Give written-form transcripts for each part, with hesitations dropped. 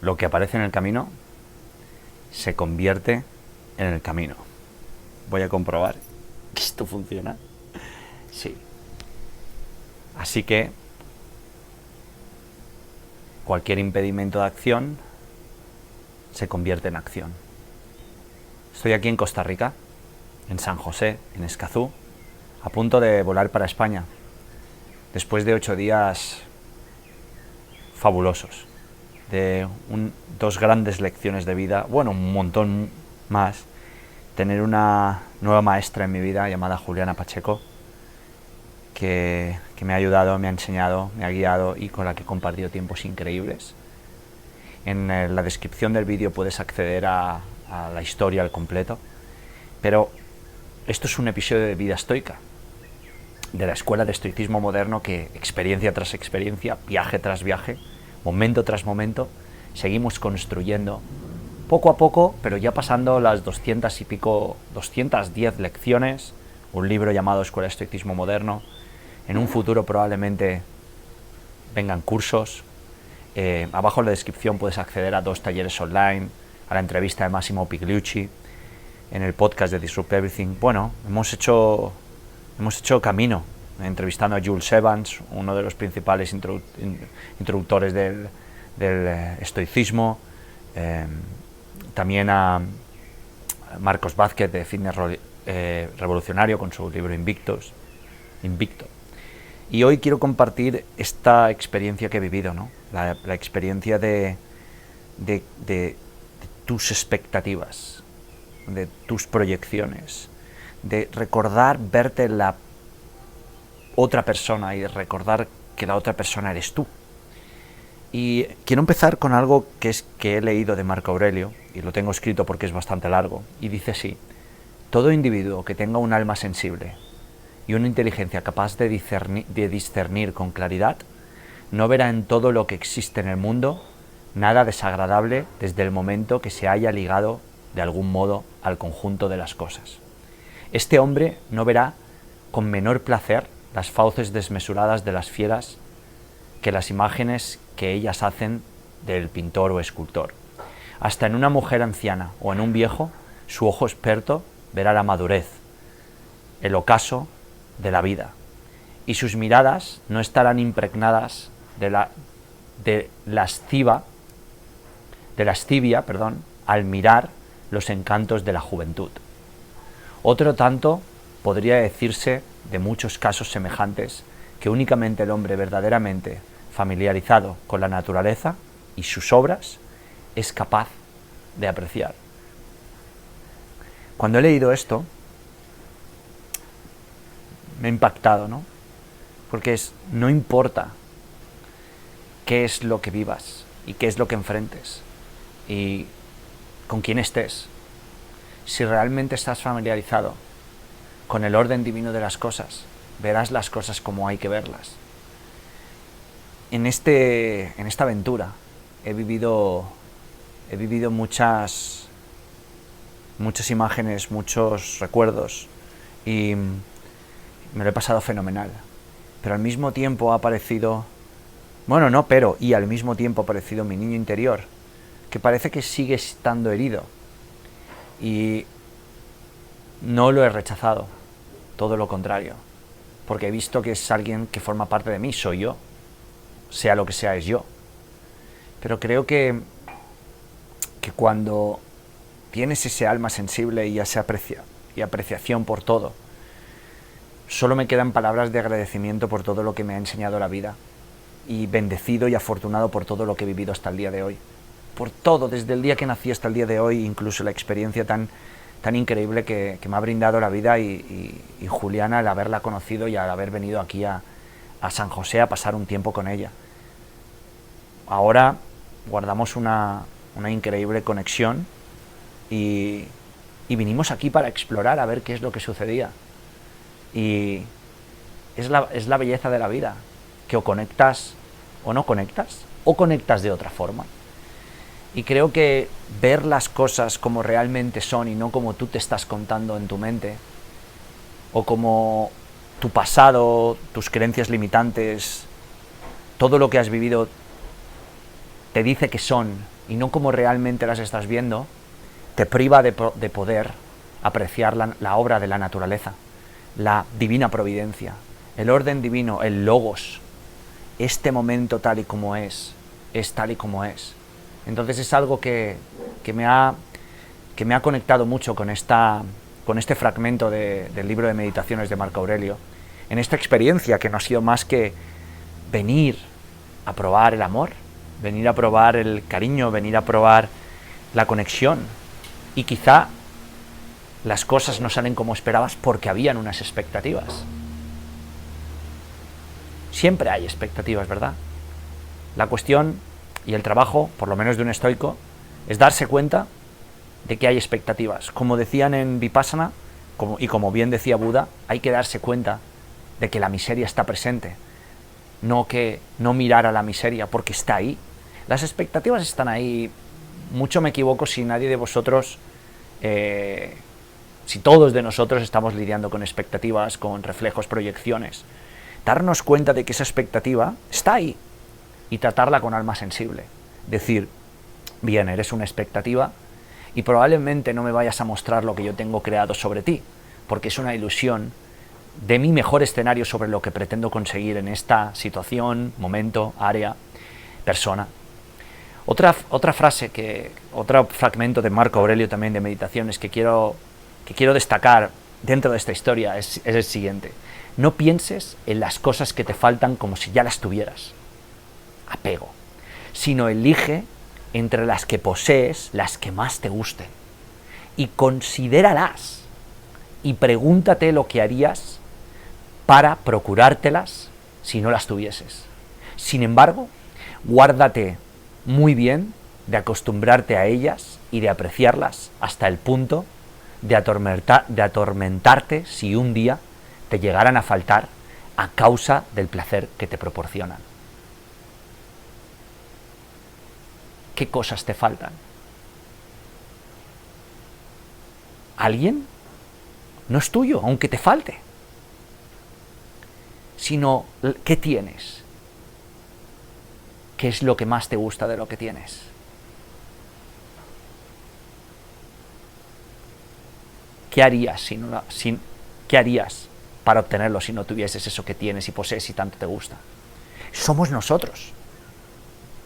Lo que aparece en el camino se convierte en el camino. Voy a comprobar que esto funciona. Sí. Así que cualquier impedimento de acción se convierte en acción. Estoy aquí en Costa Rica, en San José, en Escazú, a punto de volar para España, después de 8 días fabulosos, de dos grandes lecciones de vida, bueno, un montón más, tener una nueva maestra en mi vida llamada Juliana Pacheco, que me ha ayudado, me ha enseñado, me ha guiado y con la que he compartido tiempos increíbles. En la descripción del vídeo puedes acceder a la historia al completo, pero esto es un episodio de vida estoica, de la escuela de estoicismo moderno que experiencia tras experiencia, viaje tras viaje, momento tras momento, seguimos construyendo poco a poco, pero ya pasando las 200 y pico, 210 lecciones, un libro llamado Escuela de Estoicismo Moderno. En un futuro probablemente vengan cursos. Abajo en la descripción puedes acceder a 2 talleres online, a la entrevista de Massimo Pigliucci, en el podcast de Disrupt Everything. Bueno, hemos hecho camino, entrevistando a Jules Evans, uno de los principales introductores del estoicismo, también a Marcos Vázquez de Fitness Revolucionario con su libro Invicto. Y hoy quiero compartir esta experiencia que he vivido, ¿no? La experiencia de tus expectativas, de tus proyecciones, de recordar verte en la otra persona y recordar que la otra persona eres tú. Y quiero empezar con algo que he leído de Marco Aurelio, y lo tengo escrito porque es bastante largo, y dice así: todo individuo que tenga un alma sensible y una inteligencia capaz de discernir con claridad, no verá en todo lo que existe en el mundo nada desagradable desde el momento que se haya ligado de algún modo al conjunto de las cosas. Este hombre no verá con menor placer las fauces desmesuradas de las fieras que las imágenes que ellas hacen del pintor o escultor. Hasta en una mujer anciana o en un viejo, su ojo experto verá la madurez, el ocaso de la vida, y sus miradas no estarán impregnadas de lascivia, al mirar los encantos de la juventud. Otro tanto podría decirse de muchos casos semejantes que únicamente el hombre verdaderamente familiarizado con la naturaleza y sus obras es capaz de apreciar. Cuando he leído esto, me ha impactado, ¿no? Porque no importa qué es lo que vivas y qué es lo que enfrentes y con quién estés, si realmente estás familiarizado con el orden divino de las cosas, verás las cosas como hay que verlas. En esta aventura he vivido muchas imágenes, muchos recuerdos, y me lo he pasado fenomenal. Pero al mismo tiempo ha aparecido, al mismo tiempo ha aparecido mi niño interior, que parece que sigue estando herido. Y no lo he rechazado, todo lo contrario, porque he visto que es alguien que forma parte de mí, soy yo, sea lo que sea, es yo. Pero creo que cuando tienes ese alma sensible y esa apreciación por todo, solo me quedan palabras de agradecimiento por todo lo que me ha enseñado la vida, y bendecido y afortunado por todo lo que he vivido hasta el día de hoy. Por todo, desde el día que nací hasta el día de hoy, incluso la experiencia tan increíble que me ha brindado la vida y Juliana, al haberla conocido y al haber venido aquí a San José a pasar un tiempo con ella. Ahora guardamos una increíble conexión y vinimos aquí para explorar, a ver qué es lo que sucedía. Y es la belleza de la vida, que o conectas o no conectas, o conectas de otra forma. Y creo que ver las cosas como realmente son y no como tú te estás contando en tu mente, o como tu pasado, tus creencias limitantes, todo lo que has vivido te dice que son, y no como realmente las estás viendo, te priva de poder apreciar la obra de la naturaleza, la divina providencia, el orden divino, el logos. Este momento tal y como es tal y como es. Entonces es algo que me ha conectado mucho con este fragmento del libro de meditaciones de Marco Aurelio, en esta experiencia que no ha sido más que venir a probar el amor, venir a probar el cariño, venir a probar la conexión. Y quizá las cosas no salen como esperabas porque habían unas expectativas. Siempre hay expectativas, ¿verdad? La cuestión y el trabajo, por lo menos de un estoico, es darse cuenta de que hay expectativas. Como decían en Vipassana, y como bien decía Buda, hay que darse cuenta de que la miseria está presente, no mirar a la miseria porque está ahí. Las expectativas están ahí. Mucho me equivoco si nadie de vosotros, si todos de nosotros estamos lidiando con expectativas, con reflejos, proyecciones. Darnos cuenta de que esa expectativa está ahí y tratarla con alma sensible. Decir, bien, eres una expectativa y probablemente no me vayas a mostrar lo que yo tengo creado sobre ti, porque es una ilusión de mi mejor escenario sobre lo que pretendo conseguir en esta situación, momento, área, persona. Otra frase, otro fragmento de Marco Aurelio también de Meditaciones que quiero destacar dentro de esta historia es el siguiente. No pienses en las cosas que te faltan como si ya las tuvieras. Apego. Sino elige entre las que posees las que más te gusten. Y considéralas. Y pregúntate lo que harías para procurártelas si no las tuvieses. Sin embargo, guárdate muy bien de acostumbrarte a ellas y de apreciarlas hasta el punto de atormentarte si un día te llegaran a faltar a causa del placer que te proporcionan. ¿Qué cosas te faltan? ¿Alguien? No es tuyo, aunque te falte. Sino, ¿qué tienes? ¿Qué es lo que más te gusta de lo que tienes? ¿Qué harías ¿qué harías para obtenerlo si no tuvieses eso que tienes y posees y tanto te gusta? Somos nosotros.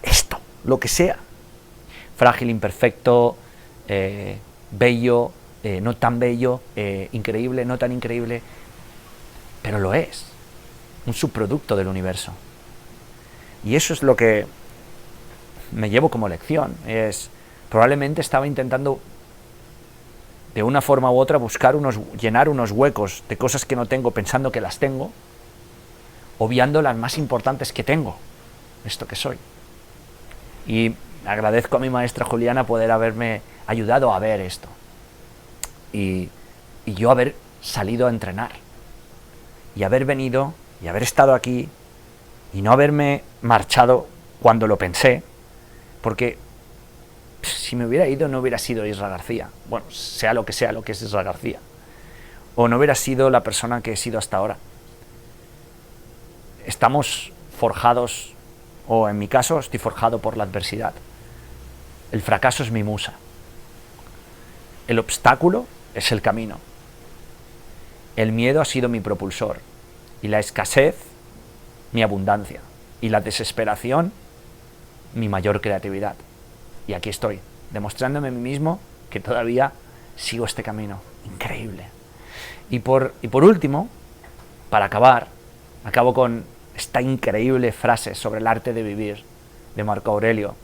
Esto, lo que sea. Frágil, imperfecto, bello, no tan bello, increíble, no tan increíble, pero lo es. Un subproducto del universo. Y eso es lo que me llevo como lección. Probablemente estaba intentando de una forma u otra llenar unos huecos de cosas que no tengo pensando que las tengo, obviando las más importantes que tengo, esto que soy. Y agradezco a mi maestra Juliana poder haberme ayudado a ver esto. Y yo haber salido a entrenar. Y haber venido, y haber estado aquí, y no haberme marchado cuando lo pensé, porque si me hubiera ido no hubiera sido Isra García. Bueno, sea lo que es Isra García. O no hubiera sido la persona que he sido hasta ahora. Estamos forjados, o en mi caso estoy forjado por la adversidad. El fracaso es mi musa. El obstáculo es el camino. El miedo ha sido mi propulsor. Y la escasez, mi abundancia. Y la desesperación, mi mayor creatividad. Y aquí estoy, demostrándome a mí mismo que todavía sigo este camino. Increíble. Y por último, para acabar, acabo con esta increíble frase sobre el arte de vivir de Marco Aurelio,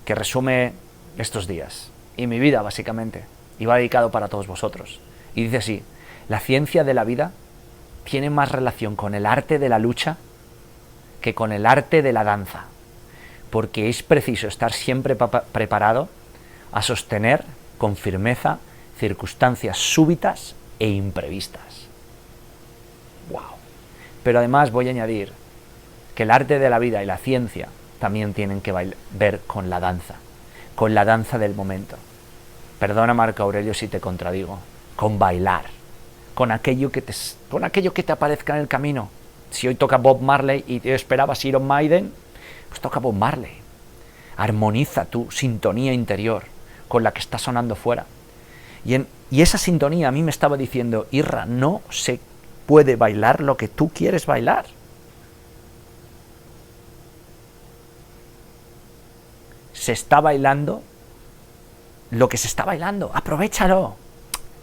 que resume estos días y mi vida básicamente, y va dedicado para todos vosotros. Y dice así: la ciencia de la vida tiene más relación con el arte de la lucha que con el arte de la danza, porque es preciso estar siempre preparado a sostener con firmeza circunstancias súbitas e imprevistas. ¡Wow! Pero además voy a añadir que el arte de la vida y la ciencia también tienen que ver con la danza del momento. Perdona, Marco Aurelio, si te contradigo, con bailar, con aquello que te aparezca en el camino. Si hoy toca Bob Marley y te esperabas Iron Maiden, pues toca Bob Marley. armoniza tu sintonía interior con la que está sonando fuera. Y esa sintonía a mí me estaba diciendo, Irra, no se puede bailar lo que tú quieres bailar. Se está bailando lo que se está bailando, aprovéchalo.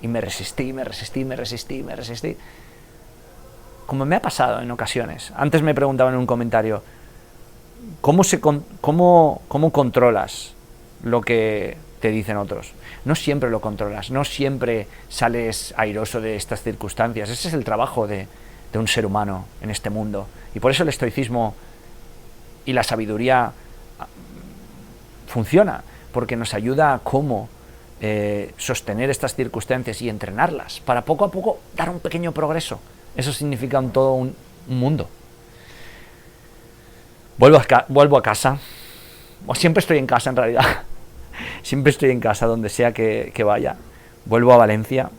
Y me resistí. Como me ha pasado en ocasiones. Antes me preguntaban en un comentario, ¿cómo controlas lo que te dicen otros? No siempre lo controlas, no siempre sales airoso de estas circunstancias. Ese es el trabajo de un ser humano en este mundo. Y por eso el estoicismo y la sabiduría funciona, porque nos ayuda a cómo sostener estas circunstancias y entrenarlas para poco a poco dar un pequeño progreso. Eso significa todo un mundo. Vuelvo a casa, o siempre estoy en casa en realidad, siempre estoy en casa donde sea que vaya. Vuelvo a Valencia,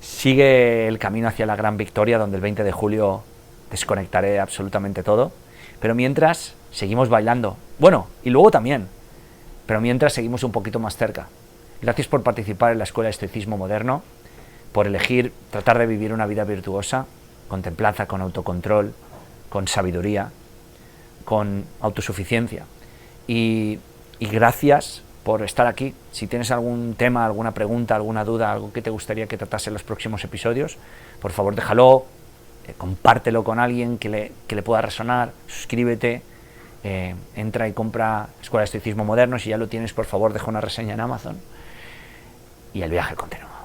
sigue el camino hacia la gran victoria, donde el 20 de julio desconectaré absolutamente todo, pero mientras seguimos bailando, bueno, y luego también, pero mientras seguimos un poquito más cerca. Gracias por participar en la Escuela de Estoicismo Moderno, por elegir tratar de vivir una vida virtuosa, con templanza, con autocontrol, con sabiduría, con autosuficiencia. Y gracias por estar aquí. Si tienes algún tema, alguna pregunta, alguna duda, algo que te gustaría que tratase en los próximos episodios, por favor déjalo, compártelo con alguien que le pueda resonar, suscríbete, entra y compra Escuela de Estoicismo Moderno. Si ya lo tienes, por favor deja una reseña en Amazon y el viaje continúa.